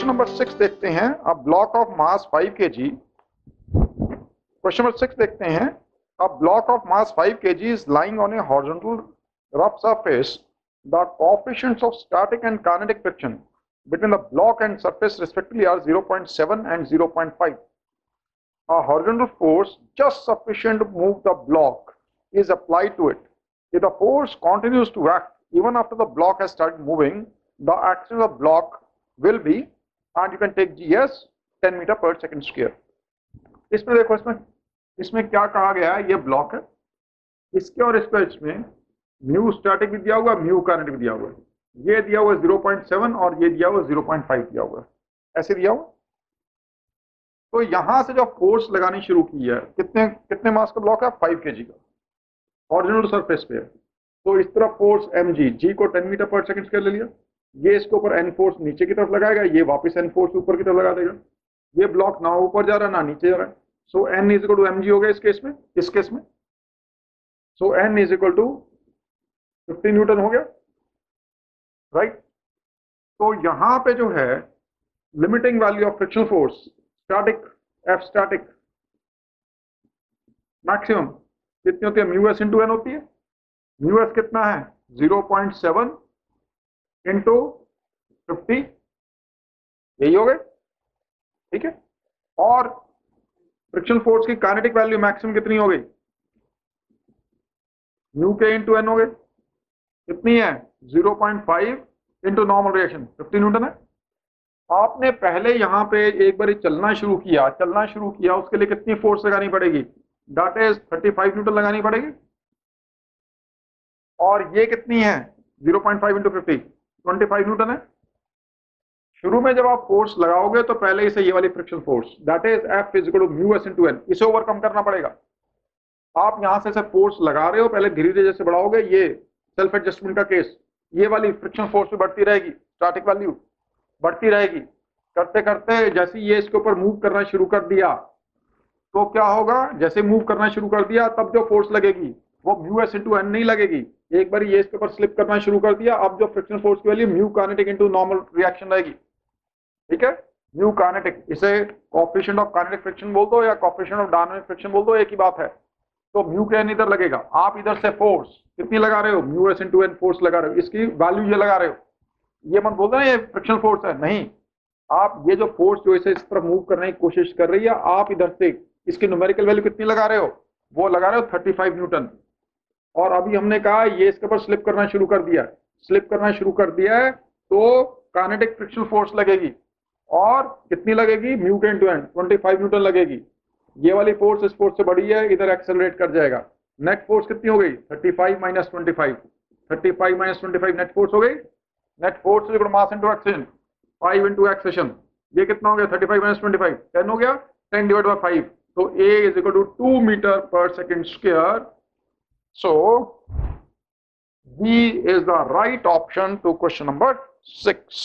Question number 6 देखते हैं। A block of mass 5 kg। Question number 6 देखते हैं। A block of mass 5 kg is lying on a horizontal rough surface. The coefficients of static and kinetic friction between the block and surface respectively are 0.7 and 0.5. A horizontal force just sufficient to move the block is applied to it. If the force continues to act even after the block has started moving, the action of the block will be, and you can take G as 10 meter per second square. इसमें देखो, इसमें क्या कहा गया है, ये block है, इसके और इसके इसमें म्यू स्टैटिक भी दिया हुआ, म्यू काइनेटिक भी दिया हुआ है। ये दिया हुआ 0.7 और ये दिया हुआ 0.5 दिया हुआ है, ऐसे दिया हुआ। तो यहां से जो फोर्स लगानी शुरू की है, कितने मास का ब्लॉक है, 5 kg का, हॉरिजॉन्टल सरफेस पे है। तो इस तरफ फोर्स mg, जी को 10 मीटर पर सेकंड स्क्वायर ले लिया, ये इसके ऊपर एन फोर्स नीचे की तरफ लगाएगा, ये वापस एन फोर्स ऊपर की तरफ लगा देगा। ये ब्लॉक ना ऊपर जा रहा है ना नीचे जा रहा है। So N is equal to mg हो गया इस केस में। So N is equal to 50 newton हो गया, राइट। तो यहां पे जो है limiting value of frictional force static, F static maximum कितनी होती है, म्यू एस इंटू एन होती है। म्यू एस कितना है, 0.7 इंटू 50, यही हो गए, ठीक है। और फ्रिक्शन फोर्स की काइनेटिक वैल्यू मैक्सिमम कितनी हो गई, म्यू के इंटू एन हो गए, कितनी है 0.5 इंटू नॉर्मल रिएक्शन 50 न्यूटन है। आपने पहले यहां पे एक बार चलना शुरू किया, उसके लिए कितनी फोर्स लगानी पड़ेगी, दैट इज 35 न्यूटन लगानी पड़ेगी। और ये कितनी है 0.5 इंटू 50, 25 न्यूटन है। शुरू में जब आप फोर्स लगाओगे तो पहले इसे ये वाली friction force that is F is equal to mu S into N, इसे ओवरकम करना पड़ेगा। आप यहां से फोर्स लगा रहे हो, पहले धीरे धीरे जैसे बढ़ाओगे, ये सेल्फ एडजस्टमेंट का केस, ये वाली फ्रिक्शन फोर्स भी बढ़ती रहेगी, स्टैटिक वैल्यू बढ़ती रहेगी। करते करते जैसे ये इसके ऊपर मूव करना शुरू कर दिया, तो क्या होगा, जैसे मूव करना शुरू कर दिया तब जो फोर्स लगेगी वो म्यू एस इंटू एन नहीं लगेगी। एक बार ये इसके ऊपर स्लिप करना शुरू कर दिया, अब जो फ्रिक्शन फोर्स की value mu kinetic into normal reaction रहेगी, ठीक है। म्यू काइनेटिक, इसे कोएफिशिएंट ऑफ काइनेटिक फ्रिक्शन बोल दो या कोएफिशिएंट ऑफ डायनामिक फ्रिक्शन बोल दो, एक ही बात है। तो म्यू के एन इधर लगेगा, आप इधर से फोर्स कितनी लगा रहे हो, mu S into N force लगा रहे हो, इसकी वैल्यू ये लगा रहे हो। ये मत बोलते ना ये फ्रिक्शन फोर्स है, नहीं, आप ये जो फोर्स जो इसे इस तरफ मूव करने की कोशिश कर रही है, आप इधर से इसकी न्यूमेरिकल वैल्यू कितनी लगा रहे हो, वो लगा रहे हो 35 न्यूटन। और अभी हमने कहा ये इसके ऊपर स्लिप करना शुरू कर दिया है, तो काइनेटिक फ्रिक्शन फोर्स लगेगी, और कितनी लगेगी, म्यू के इंटू एन 25 न्यूटन लगेगी। ये वाली फोर्स इस फोर्स से बड़ी है, इधर एक्सेलरेट कर जाएगा। नेट फोर्स कितनी हो गई, 35 माइनस 25, 35 माइनस 25 नेट फोर्स हो गई। Net force equal to mass into acceleration, 5 into acceleration, ये कितना हो गया 35 माइनस 25, 10 हो गया, 10 डिवाइड बाय 5। तो A is equal to 2 meter per second square. So B is the right option to question number 6.